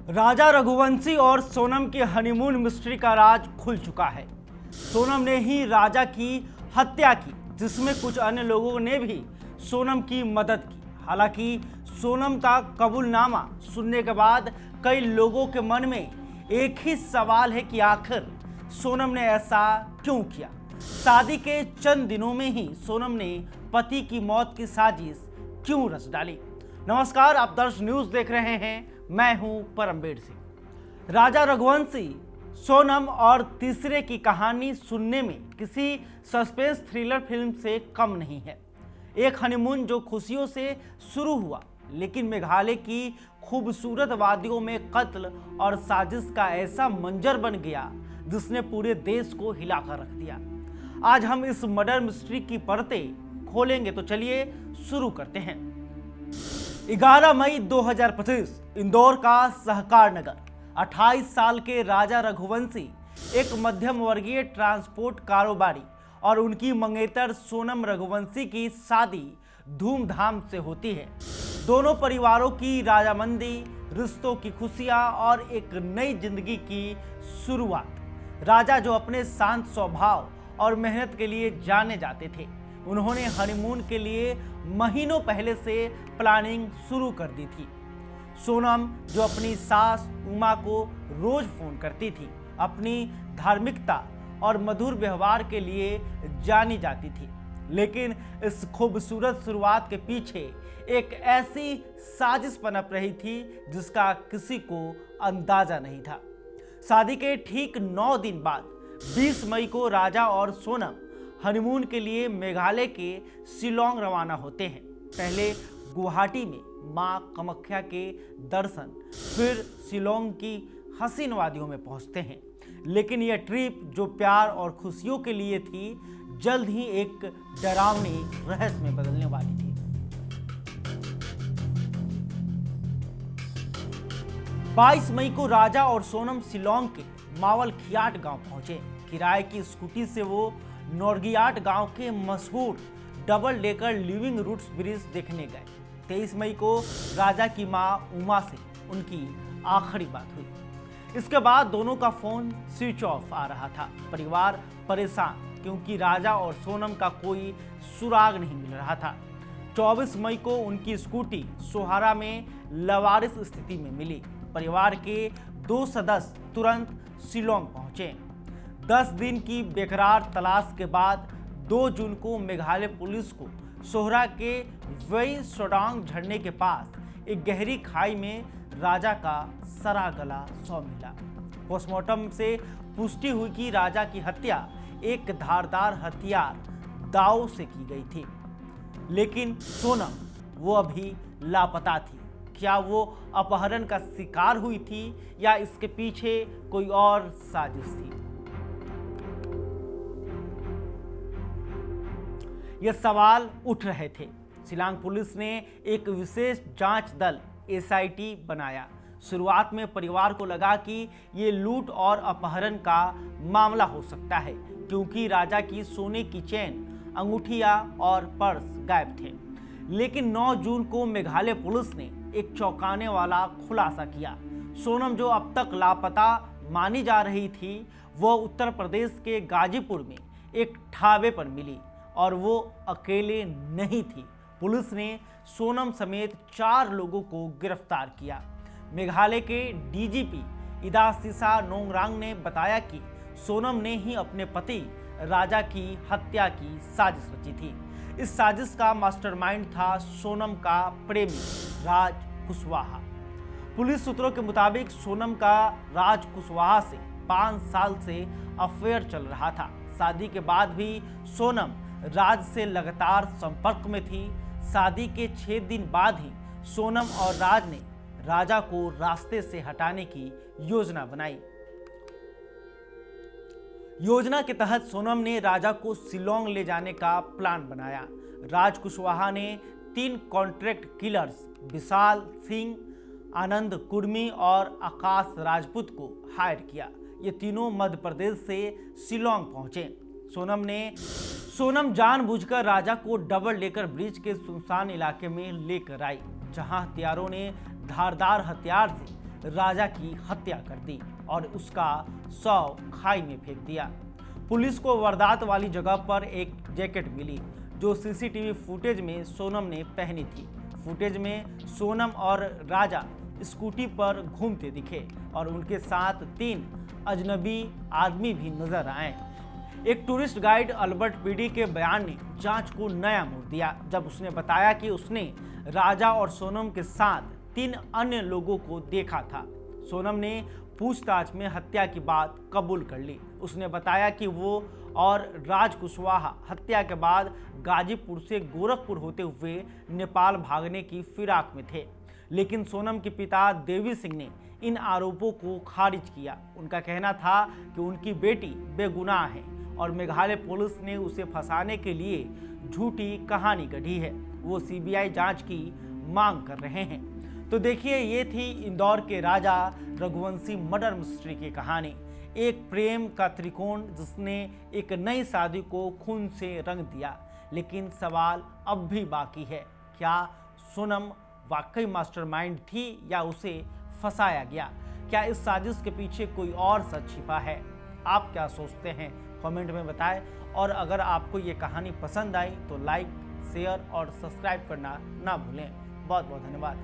राजा रघुवंशी और सोनम के honeymoon mystery का राज खुल चुका है। सोनम ने ही राजा की हत्या की, जिसमें कुछ अन्य लोगों ने भी सोनम की मदद की। हालांकि सोनम का कबूलनामा सुनने के बाद कई लोगों के मन में एक ही सवाल है कि आखिर सोनम ने ऐसा क्यों किया। शादी के चंद दिनों में ही सोनम ने पति की मौत की साजिश क्यों रच डाली। नमस्कार, आप दर्श न्यूज देख रहे हैं, मैं हूं परमबीर सिंह। राजा रघुवंशी, सोनम और तीसरे की कहानी सुनने में किसी सस्पेंस थ्रिलर फिल्म से कम नहीं है। एक हनीमून जो खुशियों से शुरू हुआ, लेकिन मेघालय की खूबसूरत वादियों में कत्ल और साजिश का ऐसा मंजर बन गया जिसने पूरे देश को हिलाकर रख दिया। आज हम इस मर्डर मिस्ट्री की परतें खोलेंगे, तो चलिए शुरू करते हैं। 11 मई 2025 इंदौर का सहकार नगर। 28 साल के राजा रघुवंशी एक मध्यम वर्गीय ट्रांसपोर्ट कारोबारी और उनकी मंगेतर सोनम रघुवंशी की शादी धूमधाम से होती है। दोनों परिवारों की राजामंदी, रिश्तों की खुशियां और एक नई जिंदगी की शुरुआत। राजा, जो अपने शांत स्वभाव और मेहनत के लिए जाने जाते थे, उन्होंने हनीमून के लिए महीनों पहले से प्लानिंग शुरू कर दी थी। सोनम, जो अपनी सास उमा को रोज फोन करती थी, अपनी धार्मिकता और मधुर व्यवहार के लिए जानी जाती थी। लेकिन इस खूबसूरत शुरुआत के पीछे एक ऐसी साजिश पनप रही थी जिसका किसी को अंदाजा नहीं था। शादी के ठीक 9 दिन बाद 20 मई को राजा और सोनम हनीमून के लिए मेघालय के शिलोंग रवाना होते हैं। पहले गुवाहाटी में मां कामाख्या के दर्शन, फिर शिलोंग की हसीन वादियों में पहुंचते हैं। लेकिन यह ट्रिप, जो प्यार और खुशियों के लिए थी, जल्द ही एक डरावनी रहस्य में बदलने वाली थी। 22 मई को राजा और सोनम शिलोंग के मावल खियाट गांव पहुंचे। किराए की स्कूटी से वो नोरगियाट गांव के मशहूर double decker living roots bridge देखने गए। 23 मई को राजा की मां उमा से उनकी आखिरी बात हुई। इसके बाद दोनों का फोन स्विच ऑफ आ रहा था। परिवार परेशान, क्योंकि राजा और सोनम का कोई सुराग नहीं मिल रहा था। 24 मई को उनकी स्कूटी सोहारा में लवारिस स्थिति में मिली। परिवार के 2 सदस्य तुरंत शिलोंग पहुंचे। 10 दिन की बेकरार तलाश के बाद 2 जून को मेघालय पुलिस को सोहरा के वई सोडांग झरने के पास एक गहरी खाई में राजा का सड़ा गला शव मिला। पोस्टमार्टम से पुष्टि हुई कि राजा की हत्या एक धारदार हथियार दाव से की गई थी। लेकिन सोनम, वो अभी लापता थी। क्या वो अपहरण का शिकार हुई थी या इसके पीछे कोई और साजिश थी? ये सवाल उठ रहे थे। शिलांग पुलिस ने एक विशेष जांच दल एसआईटी बनाया। शुरुआत में परिवार को लगा कि ये लूट और अपहरण का मामला हो सकता है, क्योंकि राजा की सोने की चेन, अंगूठियां और पर्स गायब थे। लेकिन 9 जून को मेघालय पुलिस ने एक चौंकाने वाला खुलासा किया। सोनम, जो अब तक लापता मानी जा रही थी, वो उत्तर प्रदेश के गाजीपुर में एक ढाबे पर मिली और वो अकेले नहीं थी। पुलिस ने सोनम समेत 4 लोगों को गिरफ्तार किया। मेघालय के डीजीपी इदासिसा नोंगरांग ने बताया कि सोनम ने ही अपने पति राजा की हत्या की साजिश रची थी। इस साजिश का मास्टरमाइंड था सोनम का प्रेमी राज कुशवाहा। पुलिस सूत्रों के मुताबिक सोनम का राज कुशवाहा से 5 साल से अफेयर चल रहा था। शादी के बाद भी सोनम राज से लगातार संपर्क में थी। शादी के 6 दिन बाद ही सोनम और राज ने राजा को रास्ते से हटाने की योजना बनाई। योजना के तहत सोनम ने राजा को शिलोंग ले जाने का प्लान बनाया। राज कुशवाहा ने 3 कॉन्ट्रैक्ट किलर्स, विशाल सिंह, आनंद कुर्मी और आकाश राजपूत को हायर किया। ये तीनों मध्य प्रदेश से शिलोंग पहुंचे। सोनम जानबूझकर राजा को डबल डेकर ब्रिज के सुनसान इलाके में लेकर आई, जहां हत्यारों ने धारदार हथियार से राजा की हत्या कर दी और उसका शव खाई में फेंक दिया। पुलिस को वारदात वाली जगह पर एक जैकेट मिली जो सीसीटीवी फुटेज में सोनम ने पहनी थी। फुटेज में सोनम और राजा स्कूटी पर घूमते दिखे और उनके साथ 3 अजनबी आदमी भी नजर आए। एक टूरिस्ट गाइड अल्बर्ट पीडी के बयान ने जांच को नया मोड़ दिया जब उसने बताया कि उसने राजा और सोनम के साथ 3 अन्य लोगों को देखा था। सोनम ने पूछताछ में हत्या की बात कबूल कर ली। उसने बताया कि वो और राज कुशवाहा हत्या के बाद गाजीपुर से गोरखपुर होते हुए नेपाल भागने की फिराक में थे, लेकिन सोनम के पिता देवी सिंह ने इन आरोपों को खारिज किया। उनका कहना था कि उनकी बेटी बेगुनाह है और मेघालय पुलिस ने उसे फंसाने के लिए झूठी कहानी गढ़ी है। वो सीबीआई जांच की मांग कर रहे हैं। तो देखिए, ये थी इंदौर के राजा रघुवंशी मर्डर मिस्ट्री की कहानी। एक प्रेम का त्रिकोण जिसने एक नई शादी को खून से रंग दिया। लेकिन सवाल अब भी बाकी है, क्या सोनम वाकई मास्टरमाइंड थी या उसे फंसाया गया? क्या इस साजिश के पीछे कोई और सच छिपा है? आप क्या सोचते हैं? कमेंट में बताएं। और अगर आपको ये कहानी पसंद आई तो लाइक, शेयर और सब्सक्राइब करना ना भूलें। बहुत बहुत धन्यवाद।